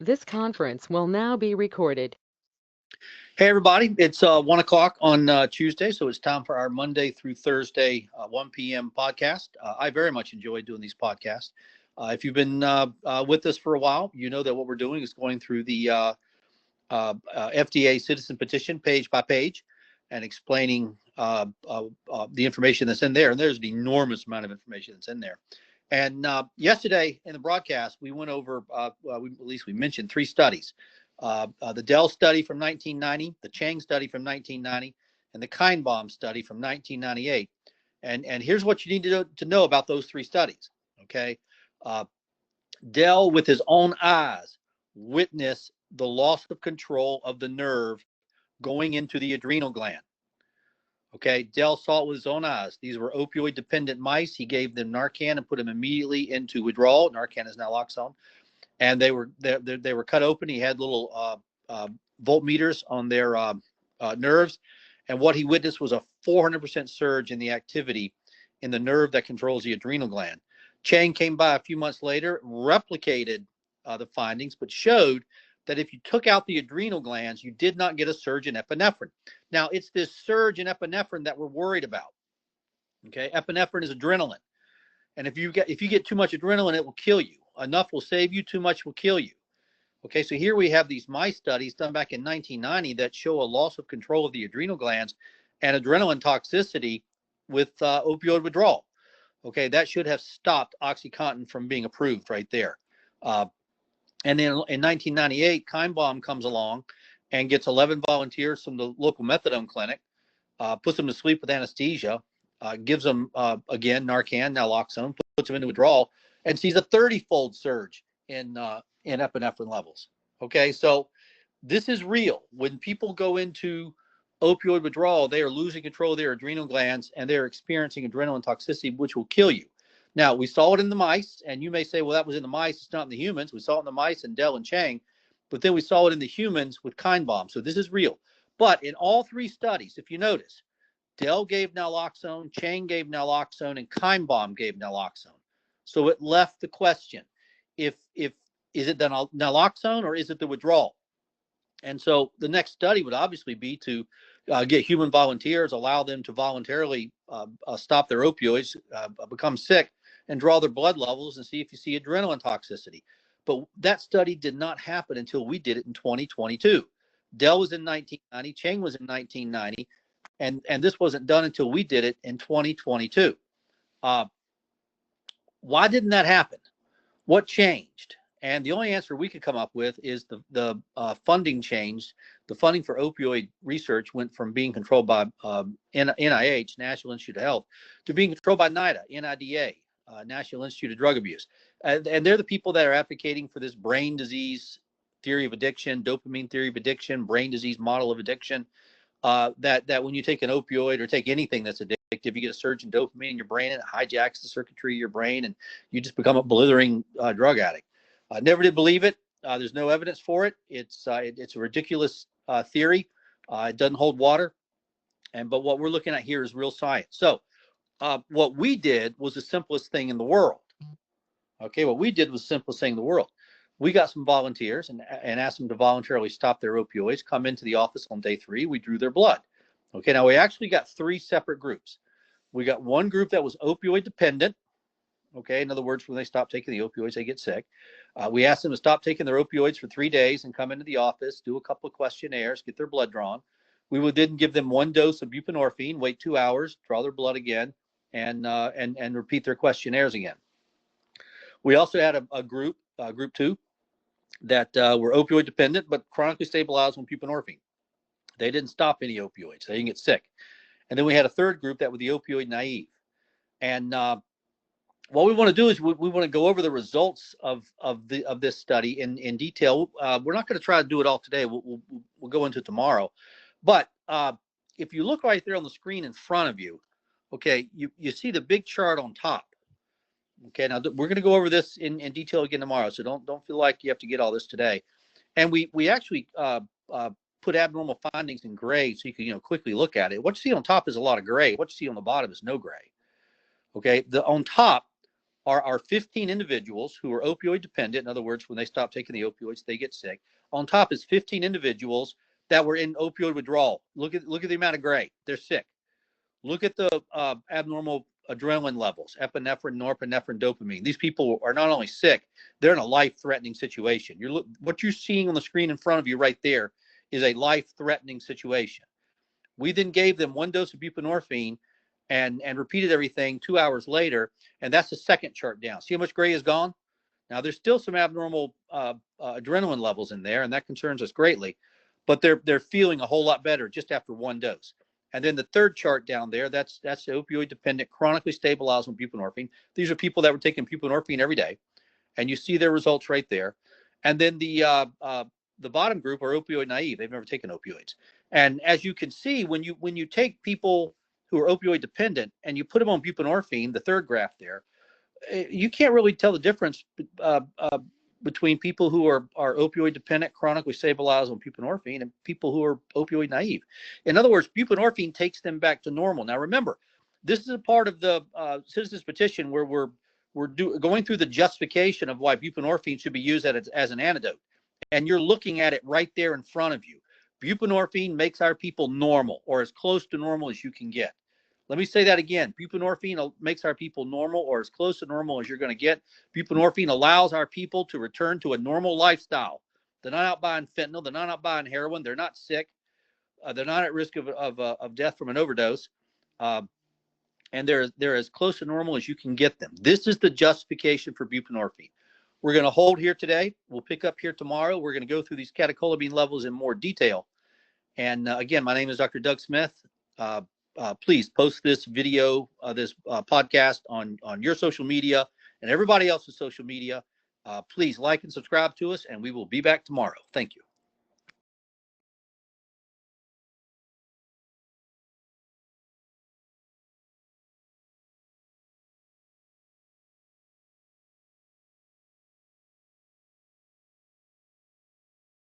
This conference will now be recorded. Hey, everybody. It's 1 o'clock on Tuesday, so it's time for our Monday through Thursday 1 p.m. podcast. I very much enjoy doing these podcasts. If you've been with us for a while, you know that what we're doing is going through the FDA citizen petition page by page and explaining the information that's in there. And there's an enormous amount of information that's in there. And yesterday in the broadcast, we went over, at least we mentioned 3 studies. The Dell study from 1990, the Chang study from 1990, and the Kinebaum study from 1998. And here's what you need to know about those 3 studies. Okay. Dell, with his own eyes, witnessed the loss of control of the nerve going into the adrenal gland. Okay, Dell saw it with his own eyes. These were opioid dependent mice. He gave them Narcan and put them immediately into withdrawal. Narcan is naloxone. And they were cut open. He had little voltmeters on their nerves, and what he witnessed was a 400% surge in the activity in the nerve that controls the adrenal gland. Chang came by a few months later, replicated the findings, but showed that if you took out the adrenal glands, you did not get a surge in epinephrine. Now, it's this surge in epinephrine that we're worried about. Okay, epinephrine is adrenaline, and if you get too much adrenaline, it will kill you. Enough will save you, too much will kill you. Okay, so here we have these mice studies done back in 1990 that show a loss of control of the adrenal glands and adrenaline toxicity with opioid withdrawal. Okay, that should have stopped OxyContin from being approved right there. And then in 1998, Kinebaum comes along and gets 11 volunteers from the local methadone clinic, puts them to sleep with anesthesia, gives them, again, Narcan, naloxone, puts them into withdrawal, and sees a 30-fold surge in epinephrine levels. Okay, so this is real. When people go into opioid withdrawal, they are losing control of their adrenal glands and they're experiencing adrenaline toxicity, which will kill you. Now, we saw it in the mice, and you may say, well, that was in the mice. It's not in the humans. We saw it in the mice in Dell and Chang, but then we saw it in the humans with Kinebaum. So this is real. But in all 3 studies, if you notice, Dell gave naloxone, Chang gave naloxone, and Kinebaum gave naloxone. So it left the question, if is it the naloxone or is it the withdrawal? And so the next study would obviously be to get human volunteers, allow them to voluntarily stop their opioids, become sick, and draw their blood levels and see if you see adrenaline toxicity. But that study did not happen until we did it in 2022. Dell was in 1990, Chang was in 1990, and this wasn't done until we did it in 2022. Why didn't that happen? What changed? And the only answer we could come up with is the funding changed. The funding for opioid research went from being controlled by NIH, National Institute of Health, to being controlled by NIDA, NIDA, National Institute of Drug Abuse. And they're the people that are advocating for this brain disease theory of addiction, dopamine theory of addiction, brain disease model of addiction, that when you take an opioid or take anything that's addictive, you get a surge in dopamine in your brain and it hijacks the circuitry of your brain and you just become a blithering drug addict. I never did believe it. There's no evidence for it. It's a ridiculous theory. It doesn't hold water. But what we're looking at here is real science. So what we did was the simplest thing in the world. Okay, what we did was the simplest thing in the world. We got some volunteers and asked them to voluntarily stop their opioids, come into the office on day 3. We drew their blood. Okay, now we actually got 3 separate groups. We got one group that was opioid dependent. Okay, in other words, when they stop taking the opioids, they get sick. We asked them to stop taking their opioids for 3 days and come into the office, do a couple of questionnaires, get their blood drawn. We would then give them 1 dose of buprenorphine, wait 2 hours, draw their blood again, and repeat their questionnaires again. We also had a group, group 2, that were opioid dependent but chronically stabilized on buprenorphine. They didn't stop any opioids; they didn't get sick. And then we had a 3rd group that were the opioid naive. And what we want to do is we want to go over the results of this study in detail. We're not going to try to do it all today. We'll go into it tomorrow. But if you look right there on the screen in front of you, okay, you see the big chart on top. Okay, now we're going to go over this in detail again tomorrow, so don't feel like you have to get all this today. And we actually put abnormal findings in gray so you can quickly look at it. What you see on top is a lot of gray. What you see on the bottom is no gray. Okay, on top are 15 individuals who are opioid dependent. In other words, when they stop taking the opioids, they get sick. On top is 15 individuals that were in opioid withdrawal. Look at the amount of gray. They're sick. Look at the abnormal adrenaline levels, epinephrine, norepinephrine, dopamine. These people are not only sick, they're in a life-threatening situation. What you're seeing on the screen in front of you right there is a life-threatening situation. We then gave them one dose of buprenorphine and repeated everything 2 hours later, and that's the second chart down. See how much gray is gone? Now, there's still some abnormal adrenaline levels in there, and that concerns us greatly, but they're feeling a whole lot better just after one dose. And then the third chart down there, that's the opioid dependent, chronically stabilized on buprenorphine. These are people that were taking buprenorphine every day, and you see their results right there. And then the bottom group are opioid naive; they've never taken opioids. And as you can see, when you take people who are opioid dependent and you put them on buprenorphine, the third graph there, you can't really tell the difference between people who are opioid dependent, chronically stabilized on buprenorphine, and people who are opioid naive. In other words, buprenorphine takes them back to normal. Now, remember, this is a part of the citizens petition where we're going through the justification of why buprenorphine should be used as an antidote, and you're looking at it right there in front of you. Buprenorphine makes our people normal, or as close to normal as you can get. Let me say that again. Buprenorphine makes our people normal, or as close to normal as you're going to get. Buprenorphine allows our people to return to a normal lifestyle. They're not out buying fentanyl. They're not out buying heroin. They're not sick. They're not at risk of death from an overdose. And they're as close to normal as you can get them. This is the justification for buprenorphine. We're going to hold here today. We'll pick up here tomorrow. We're going to go through these catecholamine levels in more detail. And again, my name is Dr. Doug Smith. Please post this video, this podcast on your social media and everybody else's social media. Please like and subscribe to us, and we will be back tomorrow. Thank you.